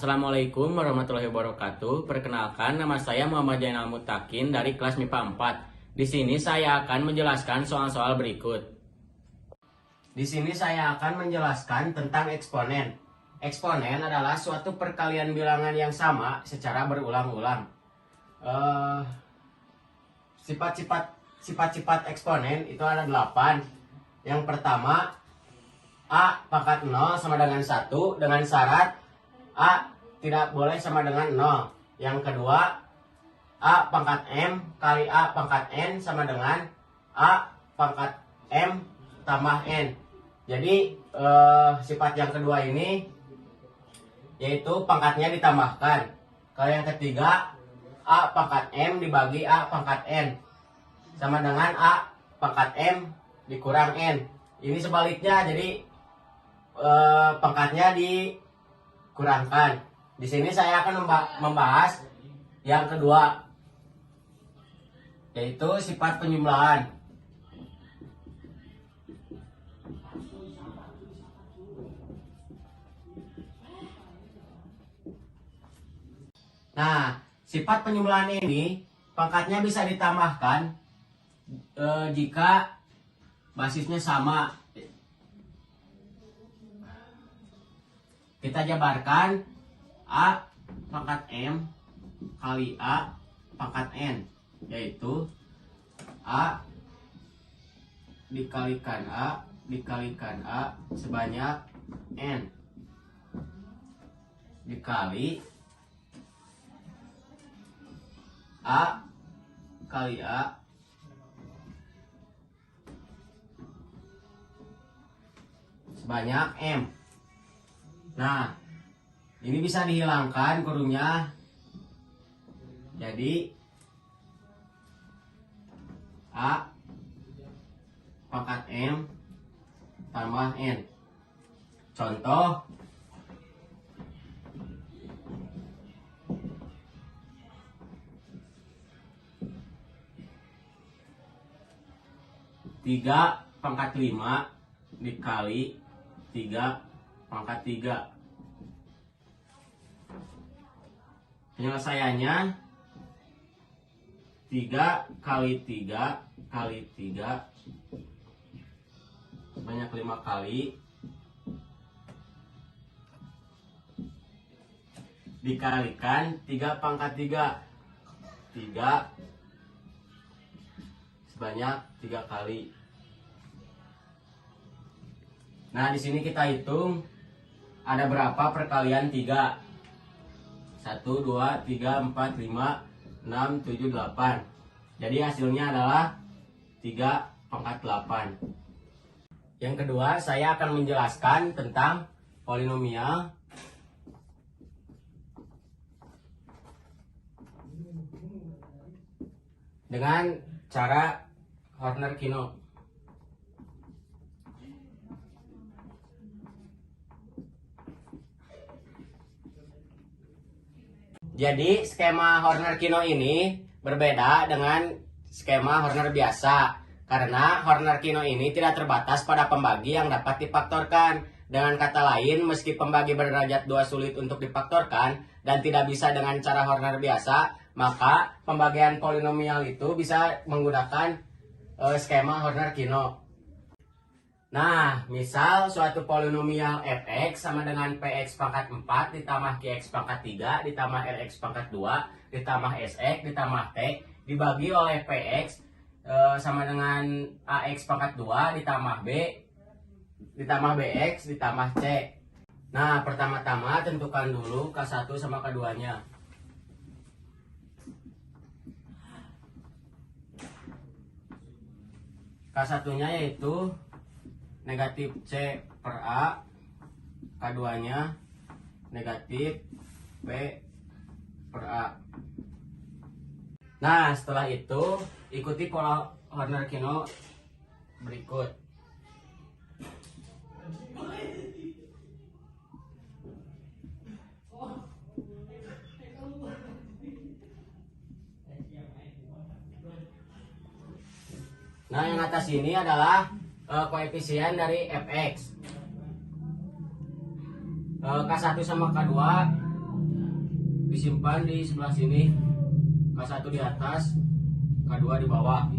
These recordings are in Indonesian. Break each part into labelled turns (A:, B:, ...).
A: Assalamualaikum warahmatullahi wabarakatuh. Perkenalkan, nama saya Muhammad Jainal Mutakin dari kelas MIPA 4. Di sini saya akan menjelaskan soal-soal berikut. Di sini saya akan menjelaskan tentang eksponen. Eksponen adalah suatu perkalian bilangan yang sama secara berulang-ulang. Sifat-sifat eksponen itu ada 8. Yang pertama, A pangkat 0 sama dengan 1 dengan syarat A tidak boleh sama dengan 0. Yang kedua, A pangkat M kali A pangkat N sama dengan A pangkat M tambah N. Jadi sifat yang kedua ini yaitu pangkatnya ditambahkan. Kalau yang ketiga, A pangkat M dibagi A pangkat N sama dengan A pangkat M dikurang N. Ini sebaliknya, jadi pangkatnya dikurangkan. Di sini saya akan membahas yang kedua, yaitu sifat penjumlahan. Nah, sifat penjumlahan ini pangkatnya bisa ditambahkan jika basisnya sama. Kita jabarkan A pangkat M kali A pangkat N, yaitu A dikalikan A sebanyak N dikali A kali A sebanyak M. Nah, ini bisa dihilangkan kurungnya. Jadi A pangkat M tambah N. Contoh, tiga pangkat 5 dikali 3 pangkat 3. Penyelesaiannya 3 kali 3 kali 3 sebanyak 5 kali dikalikan 3 pangkat 3 sebanyak 3 kali. Nah, di sini kita hitung ada berapa perkalian 3. 1, 2, 3, 4, 5, 6, 7, 8. Jadi hasilnya adalah 3 pangkat 8. Yang kedua, saya akan menjelaskan tentang polinomial. Dengan cara Horner-Kino. Jadi skema Horner-Kino ini berbeda dengan skema Horner biasa, karena Horner-Kino ini tidak terbatas pada pembagi yang dapat difaktorkan. Dengan kata lain, meski pembagi berderajat 2 sulit untuk difaktorkan dan tidak bisa dengan cara Horner biasa, maka pembagian polinomial itu bisa menggunakan skema Horner-Kino. Nah, misal suatu polinomial fx sama dengan px pangkat 4 ditambah qx pangkat 3 ditambah rx pangkat 2 ditambah sx ditambah t dibagi oleh px sama dengan ax pangkat 2 ditambah b ditambah bx ditambah c. Nah, pertama-tama tentukan dulu K1 sama K2-nya. K1-nya yaitu negatif C per A, K2-nya negatif B per A. Nah, setelah itu ikuti pola Horner-Kino berikut. Nah, yang atas ini adalah koefisien dari fx. K1 sama K2 disimpan di sebelah sini, K1 di atas, K2 di bawah.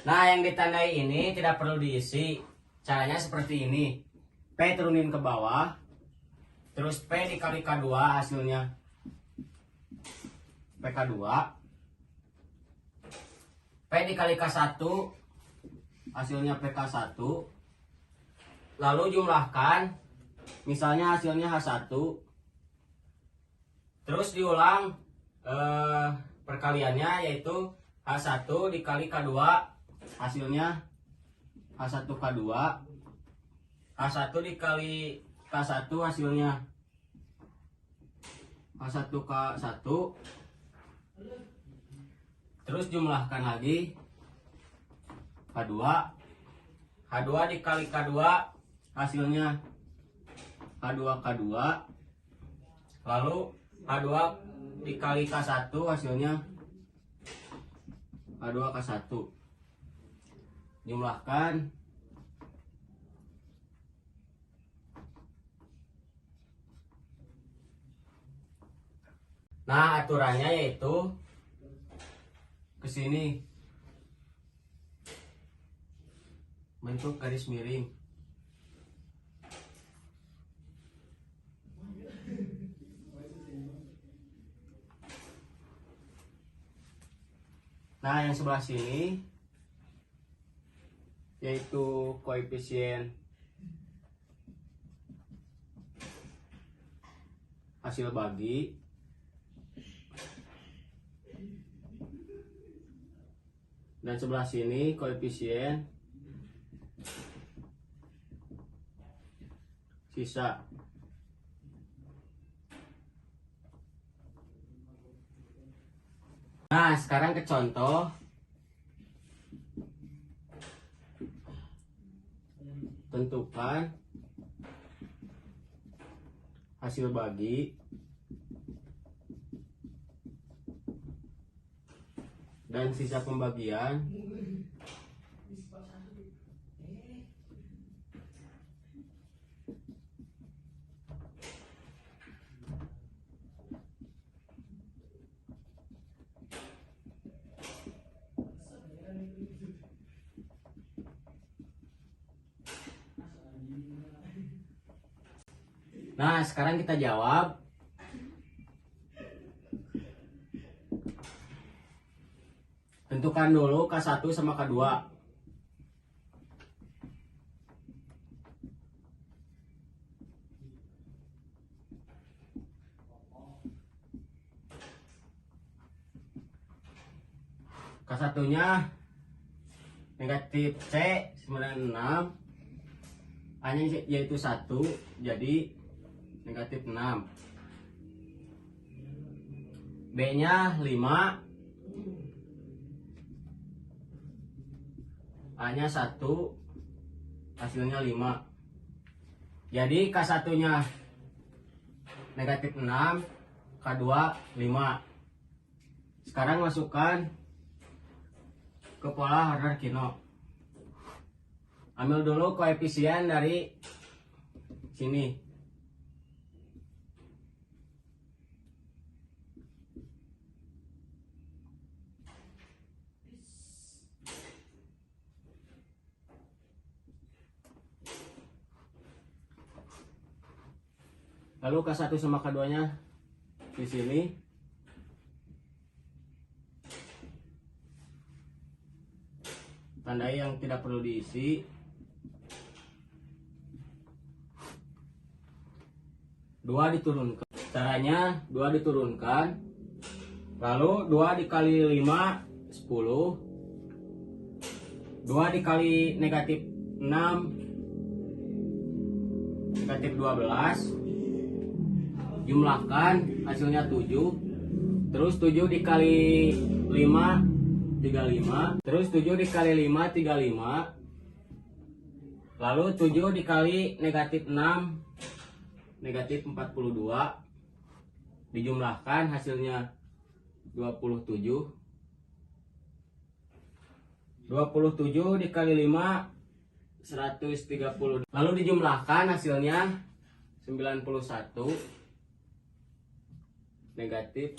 A: Nah, yang ditandai ini tidak perlu diisi. Caranya seperti ini. P turunin ke bawah, terus P dikali K2 hasilnya PK2. P dikali K1 hasilnya PK1. Lalu jumlahkan, misalnya hasilnya H1. Terus diulang perkaliannya, yaitu H1 dikali K2 hasilnya H1 K2. H1 dikali K1 hasilnya H1 K1. Terus jumlahkan lagi K2. H2 dikali K2 hasilnya H2 K2. Lalu H2 dikali K1 hasilnya H2 K1. Jumlahkan. Nah, aturannya yaitu ke sini bentuk garis miring. Nah, yang sebelah sini yaitu koefisien hasil bagi, dan sebelah sini koefisien sisa. Nah, sekarang ke contoh. Tentukan hasil bagi dan sisa pembagian Nah, sekarang kita jawab. Tentukan dulu K1 sama K2. K1-nya negatif C 96, A-nya yaitu 1, jadi negatif 6. B-nya 5, A-nya 1, hasilnya 5. Jadi K1-nya negatif 6, K2 5. Sekarang masukkan ke pola Horner-Kino. Ambil dulu koefisien dari sini. Lalu K1 sama K2-nya di sini. Tandai yang tidak perlu diisi. 2 diturunkan. Caranya 2 diturunkan. Lalu 2 dikali 5 10. 2 dikali negatif 6 negatif 12. Jumlahkan, hasilnya 7. Terus 7 dikali 5 35. Terus 7 dikali 5 35. Lalu 7 dikali negatif 6 negatif 42. Dijumlahkan, hasilnya 27. 27 dikali 5 130. Lalu dijumlahkan hasilnya 91 negatif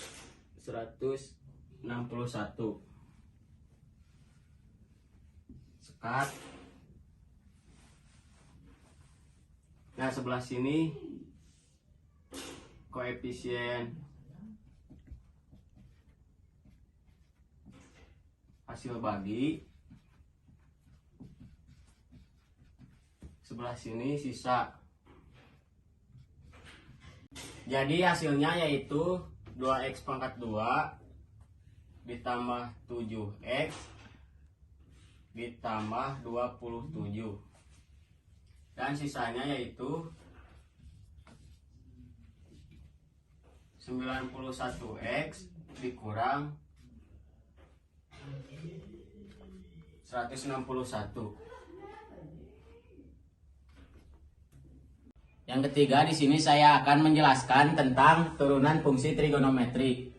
A: 161. Sekat. Nah, sebelah sini koefisien hasil bagi, sebelah sini sisa. Jadi hasilnya yaitu 2x pangkat 2 ditambah 7x ditambah 27. Dan sisanya yaitu 91x dikurang 161. Yang ketiga, di sini saya akan menjelaskan tentang turunan fungsi trigonometri.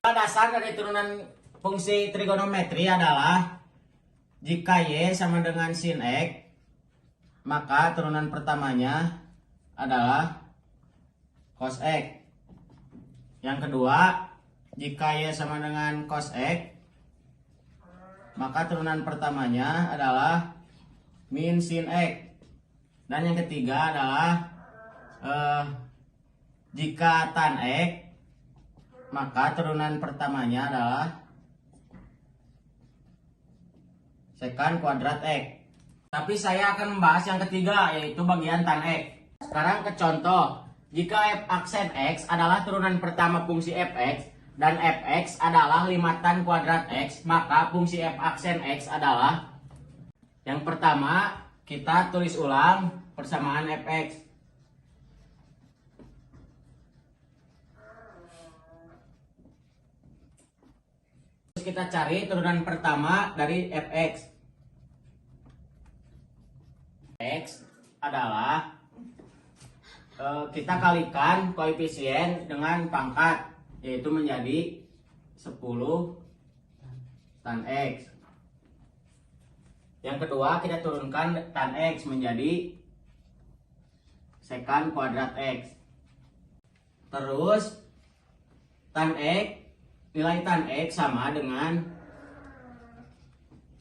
A: Dasar dari turunan fungsi trigonometri adalah jika Y sama dengan sin X, maka turunan pertamanya adalah cos X. Yang kedua, jika Y sama dengan cos X, maka turunan pertamanya adalah min sin X. Dan yang ketiga adalah jika tan X, maka turunan pertamanya adalah secant kuadrat X. Tapi saya akan membahas yang ketiga, yaitu bagian tan X. Sekarang ke contoh. Jika f aksen X adalah turunan pertama fungsi fx dan fx adalah 5 tan kuadrat X, maka fungsi f aksen X adalah, yang pertama kita tulis ulang persamaan fx. Kita cari turunan pertama dari fx. X adalah kita kalikan koefisien dengan pangkat, yaitu menjadi 10 tan X. Yang kedua, kita turunkan tan X menjadi secant kuadrat X. Terus tan X, nilai tan X sama dengan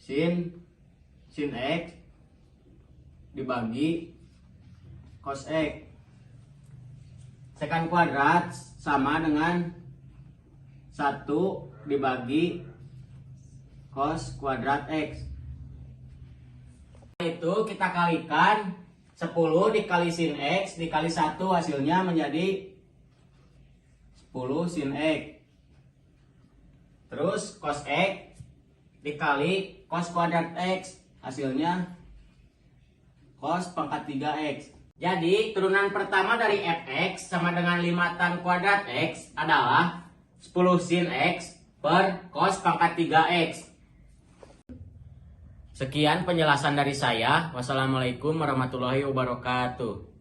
A: sin X dibagi cos X. Secant kuadrat sama dengan 1 dibagi cos kuadrat X. Itu kita kalikan 10 dikali sin X dikali 1, hasilnya menjadi 10 sin X. Terus cos X dikali cos kuadrat X, hasilnya cos pangkat 3X. Jadi turunan pertama dari fx sama dengan 5 tan kuadrat X adalah 10 sin X per cos pangkat 3X. Sekian penjelasan dari saya. Wassalamualaikum warahmatullahi wabarakatuh.